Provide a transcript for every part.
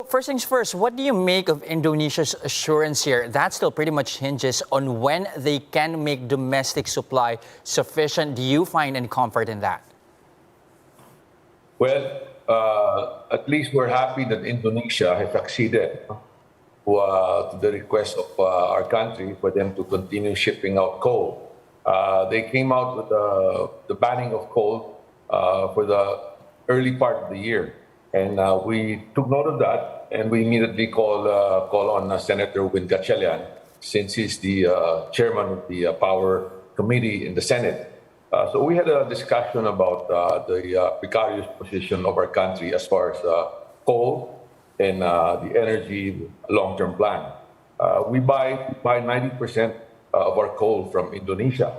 first things first, what do you make of Indonesia's assurance here? That still pretty much hinges on when they can make domestic supply sufficient. Do you find any comfort in that? Well, at least we're happy that Indonesia has acceded to the request of our country for them to continue shipping out coal. They came out with the banning of coal for the early part of the year. And we took note of that, and we immediately call on Senator Win Gatchalian, since he's the chairman of the Power Committee in the Senate. So we had a discussion about the precarious position of our country as far as coal and the energy long-term plan. We buy 90% of our coal from Indonesia,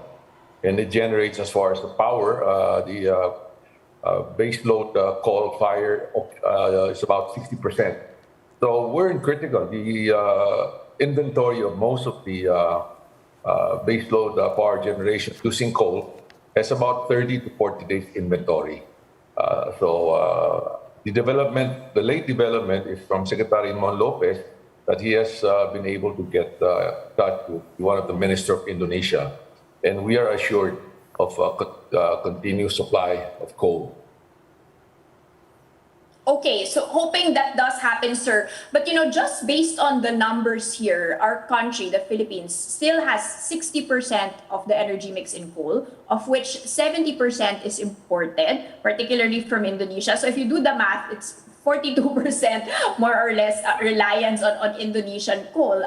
and it generates, as far as the power, the base load coal fire is about 60%. So we're in critical. The inventory of most of the base load power generation using coal has about 30 to 40 days inventory. The late development is from Secretary Mon Lopez, that he has been able to get touch with one of the minister of Indonesia, and we are assured of continuous supply of coal. Okay, so hoping that does happen, sir. But just based on the numbers here, our country, the Philippines, still has 60% of the energy mix in coal, of which 70% is imported, particularly from Indonesia. So if you do the math, it's 42% more or less reliance on Indonesian coal.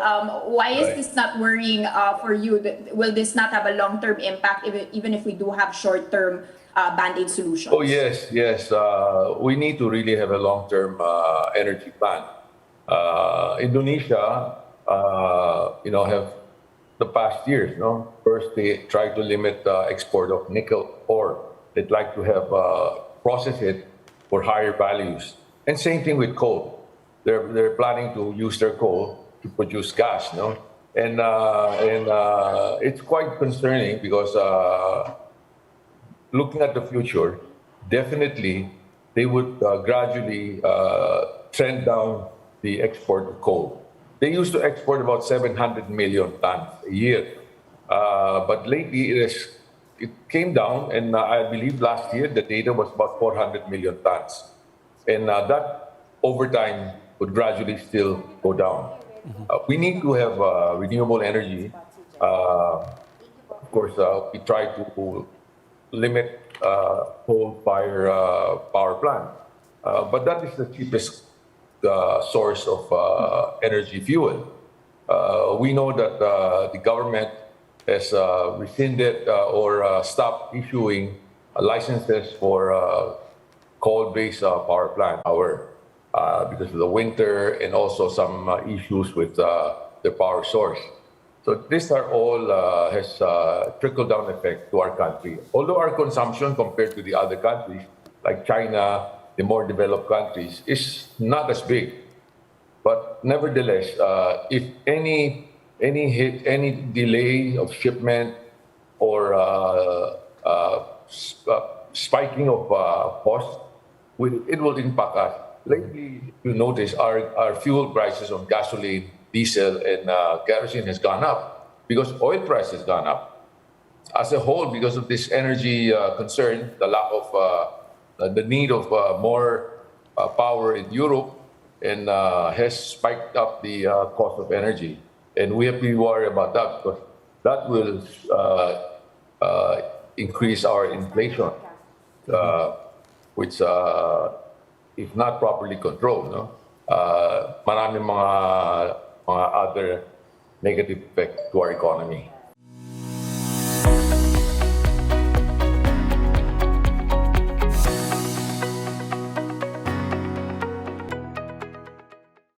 Why is this not worrying for you? Will this not have a long-term impact, even if we do have short-term band-aid solutions? Oh, yes. We need to really have a long-term energy plan. Indonesia, have the past years, first they tried to limit the export of nickel ore. They'd like to have process it for higher values. And same thing with coal. They're planning to use their coal to produce gas, And it's quite concerning because looking at the future, definitely they would gradually trend down the export of coal. They used to export about 700 million tons a year. But lately it came down, and I believe last year the data was about 400 million tons. And that over time would gradually still go down. We need to have renewable energy. Of course, we try to limit coal-fired power plant. But that is the cheapest source of energy fuel. We know that the government has rescinded or stopped issuing licenses for coal-based power plant because of the winter and also some issues with the power source. So these are all has trickle-down effect to our country. Although our consumption compared to the other countries, like China, the more developed countries, is not as big. But nevertheless, if any delay of shipment or spiking of cost, it will impact us. Lately, you notice our fuel prices on gasoline, diesel, and kerosene has gone up because oil price has gone up. As a whole, because of this energy concern, the lack of the need of more power in Europe, and has spiked up the cost of energy. And we have to be worried about that because that will increase our inflation, which if not properly controlled, maraming mga other negative effects to our economy.